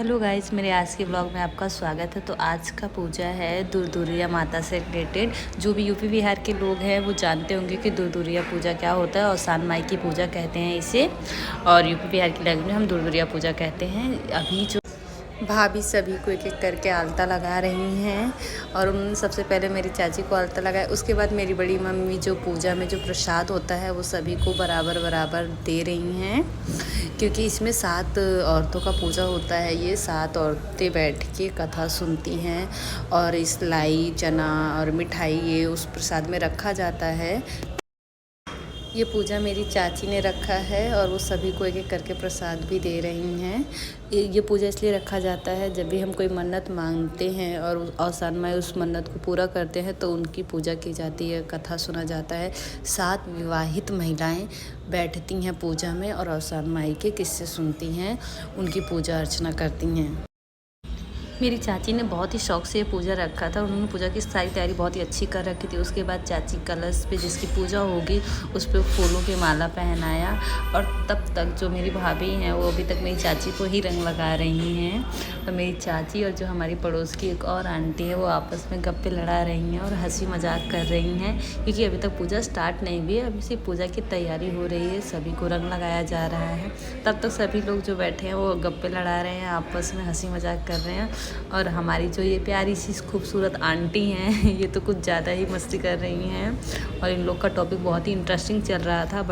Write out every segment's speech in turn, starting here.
Hello guys, मेरे आज के ब्लॉग में आपका स्वागत है। तो आज का पूजा है दुर्दुरिया माता से रिलेटेड। जो भी यूपी बिहार के लोग हैं वो जानते होंगे कि दुर्दुरिया पूजा क्या होता है और सान माई की पूजा कहते हैं इसे, और यूपी बिहार की लैंग्वेज में हम दुर्दुरिया पूजा कहते हैं। अभी जो भाभी सभी को एक एक करके आलता लगा रही हैं और उन्होंने सबसे पहले मेरी चाची को आलता लगाया। उसके बाद मेरी बड़ी मम्मी जो पूजा में जो प्रसाद होता है वो सभी को बराबर बराबर दे रही हैं, क्योंकि इसमें 7 औरतों का पूजा होता है। ये 7 औरतें बैठ के कथा सुनती हैं और इस लाई चना और मिठाई ये उस प्रसाद में रखा जाता है। ये पूजा मेरी चाची ने रखा है और वो सभी को एक एक करके प्रसाद भी दे रही हैं। ये पूजा इसलिए रखा जाता है, जब भी हम कोई मन्नत मांगते हैं और सान माई उस मन्नत को पूरा करते हैं तो उनकी पूजा की जाती है, कथा सुना जाता है। 7 विवाहित महिलाएं बैठती हैं पूजा में और सान माई के किस्से सुनती हैं, उनकी पूजा अर्चना करती हैं। मेरी चाची ने बहुत ही शौक़ से ये पूजा रखा था। उन्होंने पूजा की सारी तैयारी बहुत ही अच्छी कर रखी थी। उसके बाद चाची कलश पे जिसकी पूजा होगी उस पर फूलों की माला पहनाया, और तब तक जो मेरी भाभी हैं वो अभी तक मेरी चाची को ही रंग लगा रही हैं। तो मेरी चाची और जो हमारी पड़ोस की एक और आंटी है वो आपस में गप्पे लड़ा रही हैं और हंसी मजाक कर रही हैं, क्योंकि अभी तक पूजा स्टार्ट नहीं हुई है। अभी सिर्फ पूजा की तैयारी हो रही है, सभी को रंग लगाया जा रहा है। तब तक सभी लोग जो बैठे हैं वो गप्पे लड़ा रहे हैं, आपस में हंसी मजाक कर रहे हैं। और हमारी जो ये प्यारी सी खूबसूरत आंटी हैं ये तो कुछ ज़्यादा ही मस्ती कर रही हैं, और इन लोग का टॉपिक बहुत ही इंटरेस्टिंग चल रहा था।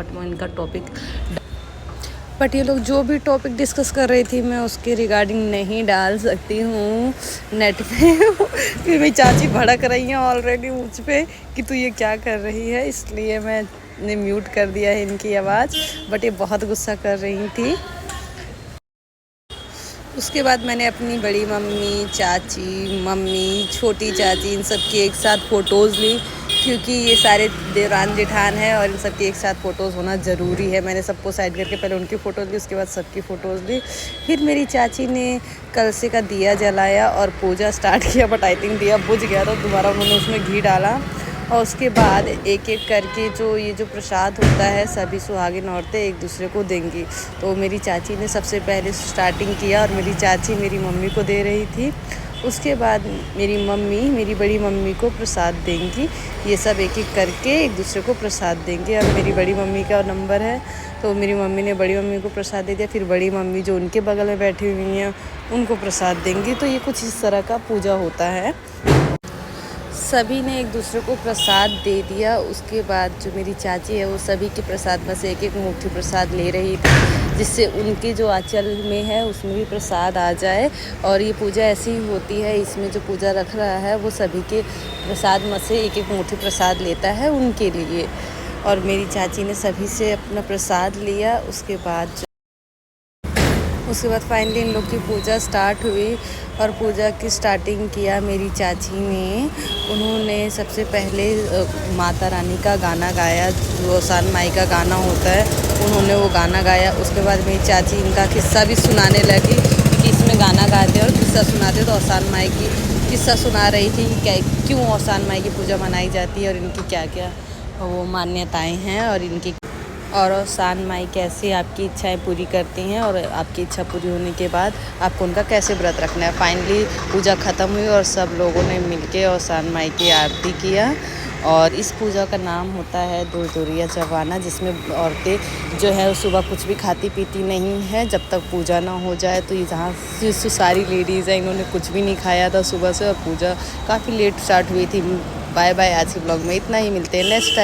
बट ये लोग जो भी टॉपिक डिस्कस कर रही थी मैं उसके रिगार्डिंग नहीं डाल सकती हूँ नेट पे फिर मेरी चाची भड़क रही हैं ऑलरेडी मुझ पे कि तू ये क्या कर रही है, इसलिए मैंने म्यूट कर दिया है इनकी आवाज़। बट ये बहुत गुस्सा कर रही थी। उसके बाद मैंने अपनी बड़ी मम्मी, चाची, मम्मी, छोटी चाची इन सब की एक साथ फ़ोटोज़ ली, क्योंकि ये सारे देवरान जेठान हैं और इन सब की एक साथ फ़ोटोज़ होना ज़रूरी है। मैंने सबको साइड करके पहले उनकी फ़ोटोज़ ली, उसके बाद सबकी फ़ोटोज़ ली। फिर मेरी चाची ने कलसे का दिया जलाया और पूजा स्टार्ट किया, बट आई थिंक दिया बुझ गया तो दोबारा उन्होंने उसमें घी डाला। और उसके बाद एक एक करके जो प्रसाद होता है सभी सुहागिन औरतें एक दूसरे को देंगी। तो मेरी चाची ने सबसे पहले स्टार्टिंग किया और मेरी चाची मेरी मम्मी को दे रही थी। उसके बाद मेरी मम्मी मेरी बड़ी मम्मी को प्रसाद देंगी। ये सब एक एक करके एक दूसरे को प्रसाद देंगे। अब मेरी बड़ी मम्मी का नंबर है तो मेरी मम्मी ने बड़ी मम्मी को प्रसाद दे दिया, फिर बड़ी मम्मी जो उनके बगल में बैठी हुई हैं उनको प्रसाद देंगी। तो ये कुछ इस तरह का पूजा होता है। सभी ने एक दूसरे को प्रसाद दे दिया। उसके बाद जो मेरी चाची है वो सभी के प्रसाद में से एक एक मुट्ठी प्रसाद ले रही थी, जिससे उनके जो आंचल में है उसमें भी प्रसाद आ जाए। और ये पूजा ऐसी ही होती है, इसमें जो पूजा रख रहा है वो सभी के प्रसाद में से एक एक मुट्ठी प्रसाद लेता है उनके लिए। और मेरी चाची ने सभी से अपना प्रसाद लिया। उसके बाद फाइनली इन लोग की पूजा स्टार्ट हुई और पूजा की स्टार्टिंग किया मेरी चाची ने। उन्होंने सबसे पहले माता रानी का गाना गाया, जो सान माई का गाना होता है, उन्होंने वो गाना गाया। उसके बाद मेरी चाची इनका किस्सा भी सुनाने लगी कि इसमें गाना गाते और किस्सा सुनाते। तो सान माई की किस्सा सुना रही थी कि क्यों सान माई की पूजा मनाई जाती है और इनकी क्या क्या वो मान्यताएँ हैं, और सान माई कैसे आपकी इच्छाएं पूरी करती हैं और आपकी इच्छा पूरी होने के बाद आपको उनका कैसे व्रत रखना है। फाइनली पूजा ख़त्म हुई और सब लोगों ने मिलके और सान माई की आरती किया। और इस पूजा का नाम होता है दुर्दुरिया चवाना, जिसमें औरतें जो है सुबह कुछ भी खाती पीती नहीं है जब तक पूजा ना हो जाए। तो ये जहाँ सारी लेडीज़ हैं इन्होंने कुछ भी नहीं खाया था सुबह से और पूजा काफ़ी लेट स्टार्ट हुई थी। Bye bye. आज के ब्लॉग में इतना ही, मिलते हैं नेक्स्ट टाइम।